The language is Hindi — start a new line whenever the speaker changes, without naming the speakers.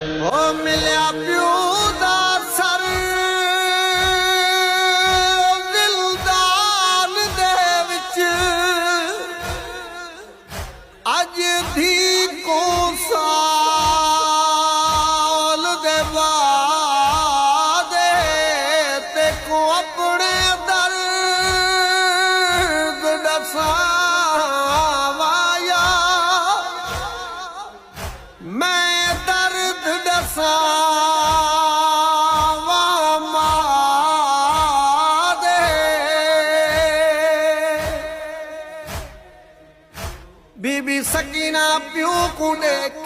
ओ मिलिया प्यू दा सर दिलदार दे विच अज धी को साल दे वादे ते को अपने दर्द दसावाया मैं दर्द दसावा मां दे बीबी सकीना प्यू को देख